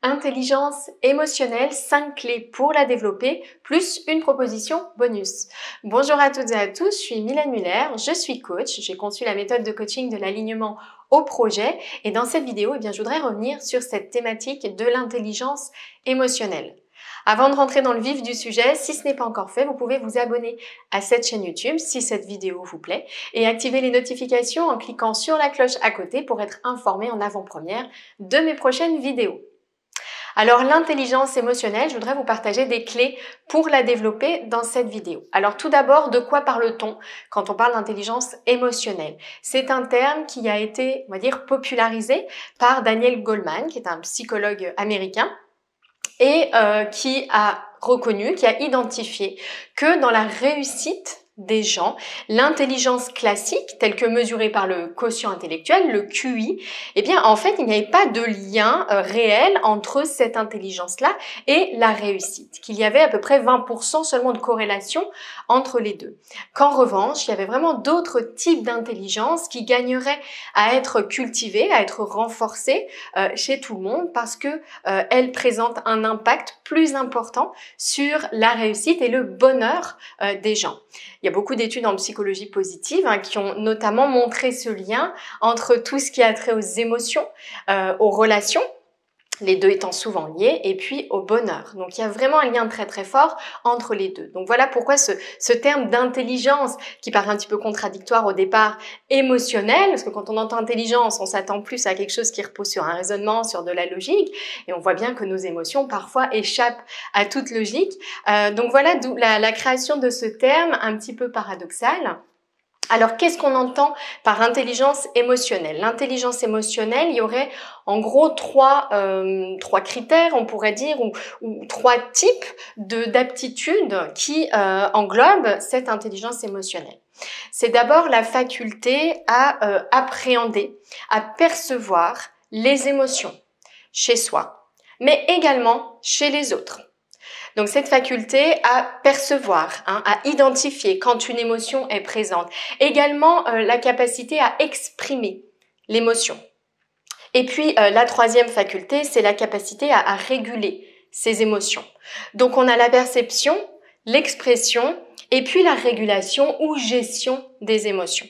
Intelligence émotionnelle, 5 clés pour la développer, plus une proposition bonus. Bonjour à toutes et à tous, je suis Mylène Muller, je suis coach, j'ai conçu la méthode de coaching de l'alignement au projet et dans cette vidéo, je voudrais revenir sur cette thématique de l'intelligence émotionnelle. Avant de rentrer dans le vif du sujet, si ce n'est pas encore fait, vous pouvez vous abonner à cette chaîne YouTube si cette vidéo vous plaît et activer les notifications en cliquant sur la cloche à côté pour être informé en avant-première de mes prochaines vidéos. Alors l'intelligence émotionnelle, je voudrais vous partager des clés pour la développer dans cette vidéo. Alors tout d'abord, de quoi parle-t-on quand on parle d'intelligence émotionnelle? C'est un terme qui a été, on va dire, popularisé par Daniel Goleman, qui est un psychologue américain, et qui a reconnu, qui a identifié que dans la réussite des gens, l'intelligence classique, telle que mesurée par le quotient intellectuel, le QI, eh bien, en fait, il n'y avait pas de lien réel entre cette intelligence-là et la réussite, qu'il y avait à peu près 20% seulement de corrélation entre les deux. Qu'en revanche, il y avait vraiment d'autres types d'intelligence qui gagneraient à être cultivées, à être renforcées chez tout le monde parce que elles présentent un impact plus important sur la réussite et le bonheur des gens. Il y a beaucoup d'études en psychologie positive qui ont notamment montré ce lien entre tout ce qui a trait aux émotions, aux relations, les deux étant souvent liés, et puis au bonheur. Donc il y a vraiment un lien très très fort entre les deux. Donc voilà pourquoi ce terme d'intelligence, qui paraît un petit peu contradictoire au départ, émotionnel, parce que quand on entend intelligence, on s'attend plus à quelque chose qui repose sur un raisonnement, sur de la logique, et on voit bien que nos émotions parfois échappent à toute logique. Donc voilà d'où la création de ce terme un petit peu paradoxal. Alors, qu'est-ce qu'on entend par intelligence émotionnelle? L'intelligence émotionnelle, il y aurait en gros trois critères, on pourrait dire, ou trois types d'aptitudes qui englobent cette intelligence émotionnelle. C'est d'abord la faculté à appréhender, à percevoir les émotions chez soi, mais également chez les autres. Donc cette faculté à percevoir, à identifier quand une émotion est présente. Également la capacité à exprimer l'émotion. Et puis la troisième faculté, c'est la capacité à réguler ces émotions. Donc on a la perception, l'expression et puis la régulation ou gestion des émotions.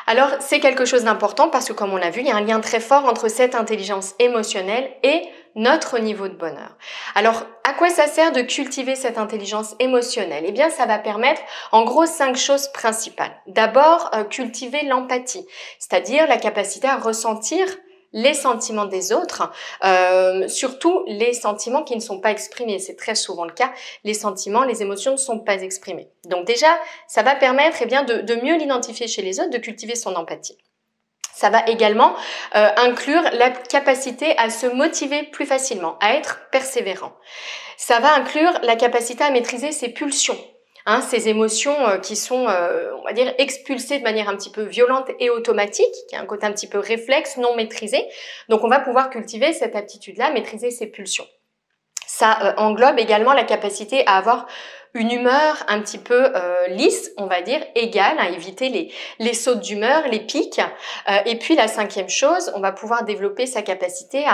Alors c'est quelque chose d'important parce que comme on l'a vu, il y a un lien très fort entre cette intelligence émotionnelle et notre niveau de bonheur. Alors, à quoi ça sert de cultiver cette intelligence émotionnelle? Eh bien, ça va permettre, en gros, 5 choses principales. D'abord, cultiver l'empathie, c'est-à-dire la capacité à ressentir les sentiments des autres, surtout les sentiments qui ne sont pas exprimés. C'est très souvent le cas. Les sentiments, les émotions ne sont pas exprimées. Donc déjà, ça va permettre de mieux l'identifier chez les autres, de cultiver son empathie. Ça va également inclure la capacité à se motiver plus facilement, à être persévérant. Ça va inclure la capacité à maîtriser ses pulsions, ces émotions qui sont, on va dire, expulsées de manière un petit peu violente et automatique, qui a un côté un petit peu réflexe, non maîtrisé. Donc on va pouvoir cultiver cette aptitude-là, maîtriser ses pulsions. Ça englobe également la capacité à avoir une humeur un petit peu lisse, on va dire, égale, à éviter les sautes d'humeur, les pics. Et puis la 5e chose, on va pouvoir développer sa capacité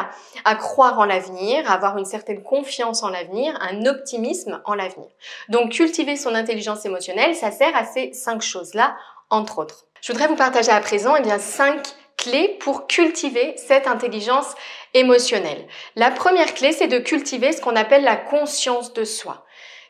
à croire en l'avenir, à avoir une certaine confiance en l'avenir, un optimisme en l'avenir. Donc cultiver son intelligence émotionnelle, ça sert à ces 5 choses-là, entre autres. Je voudrais vous partager à présent 5 clés pour cultiver cette intelligence émotionnelle. La première clé, c'est de cultiver ce qu'on appelle la conscience de soi.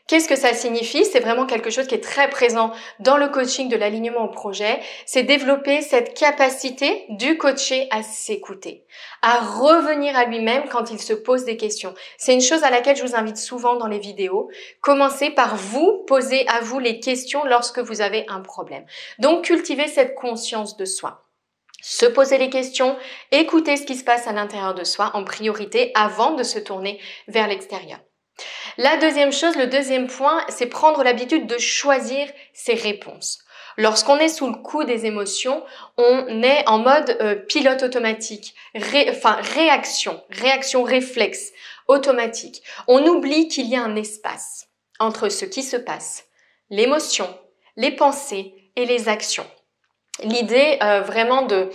Qu'est-ce que ça signifie? C'est vraiment quelque chose qui est très présent dans le coaching de l'alignement au projet. C'est développer cette capacité du coaché à s'écouter, à revenir à lui-même quand il se pose des questions. C'est une chose à laquelle je vous invite souvent dans les vidéos. Commencez par vous poser à vous les questions lorsque vous avez un problème. Donc, cultivez cette conscience de soi. Se poser les questions, écouter ce qui se passe à l'intérieur de soi en priorité avant de se tourner vers l'extérieur. La deuxième chose, le deuxième point, c'est prendre l'habitude de choisir ses réponses. Lorsqu'on est sous le coup des émotions, on est en mode pilote automatique, réaction réflexe automatique. On oublie qu'il y a un espace entre ce qui se passe, l'émotion, les pensées et les actions. L'idée vraiment de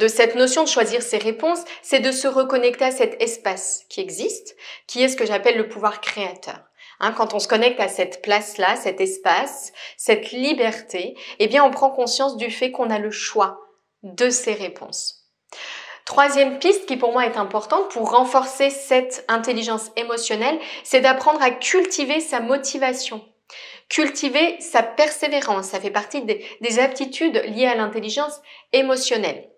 cette notion de choisir ses réponses, c'est de se reconnecter à cet espace qui existe, qui est ce que j'appelle le pouvoir créateur. Quand on se connecte à cette place-là, cet espace, cette liberté, eh bien on prend conscience du fait qu'on a le choix de ses réponses. Troisième piste qui pour moi est importante pour renforcer cette intelligence émotionnelle, c'est d'apprendre à cultiver sa motivation. Cultiver sa persévérance, ça fait partie des aptitudes liées à l'intelligence émotionnelle.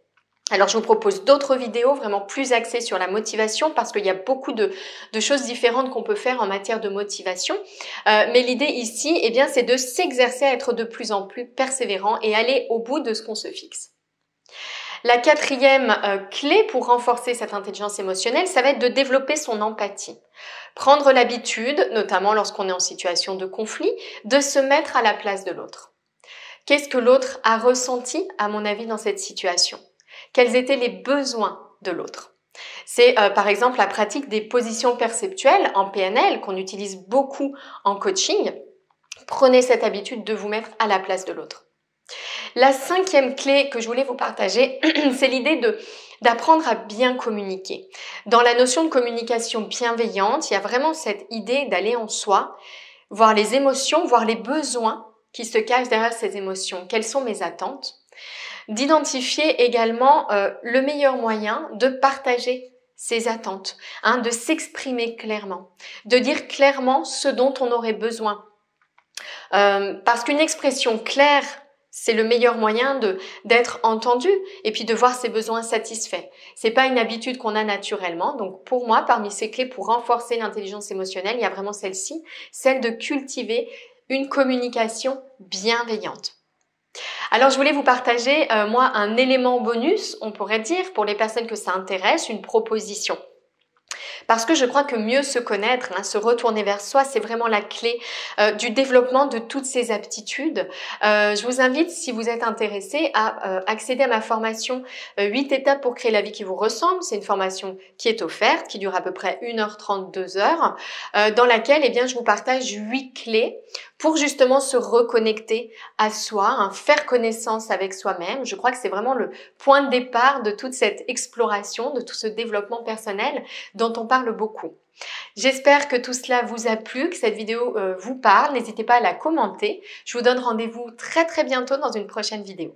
Alors je vous propose d'autres vidéos vraiment plus axées sur la motivation parce qu'il y a beaucoup de choses différentes qu'on peut faire en matière de motivation. Mais l'idée ici, eh bien, c'est de s'exercer à être de plus en plus persévérant et aller au bout de ce qu'on se fixe. La quatrième clé pour renforcer cette intelligence émotionnelle, ça va être de développer son empathie. Prendre l'habitude, notamment lorsqu'on est en situation de conflit, de se mettre à la place de l'autre. Qu'est-ce que l'autre a ressenti, à mon avis, dans cette situation? Quels étaient les besoins de l'autre? C'est par exemple la pratique des positions perceptuelles en PNL qu'on utilise beaucoup en coaching. Prenez cette habitude de vous mettre à la place de l'autre. La cinquième clé que je voulais vous partager, c'est l'idée d'apprendre à bien communiquer. Dans la notion de communication bienveillante, il y a vraiment cette idée d'aller en soi, voir les émotions, voir les besoins qui se cachent derrière ces émotions. Quelles sont mes attentes? D'identifier également le meilleur moyen de partager ses attentes, de s'exprimer clairement, de dire clairement ce dont on aurait besoin. Parce qu'une expression claire, c'est le meilleur moyen d'être entendu et puis de voir ses besoins satisfaits. C'est pas une habitude qu'on a naturellement. Donc pour moi, parmi ces clés pour renforcer l'intelligence émotionnelle, il y a vraiment celle-ci, celle de cultiver une communication bienveillante. Alors je voulais vous partager, moi, un élément bonus, on pourrait dire, pour les personnes que ça intéresse, une proposition. Parce que je crois que mieux se connaître, se retourner vers soi, c'est vraiment la clé du développement de toutes ces aptitudes. Je vous invite, si vous êtes intéressé, à accéder à ma formation 8 étapes pour créer la vie qui vous ressemble. C'est une formation qui est offerte, qui dure à peu près 1h30, 2h, dans laquelle eh bien, je vous partage 8 clés pour justement se reconnecter à soi, faire connaissance avec soi-même. Je crois que c'est vraiment le point de départ de toute cette exploration, de tout ce développement personnel dont on parle beaucoup. J'espère que tout cela vous a plu, que cette vidéo vous parle. N'hésitez pas à la commenter. Je vous donne rendez-vous très bientôt dans une prochaine vidéo.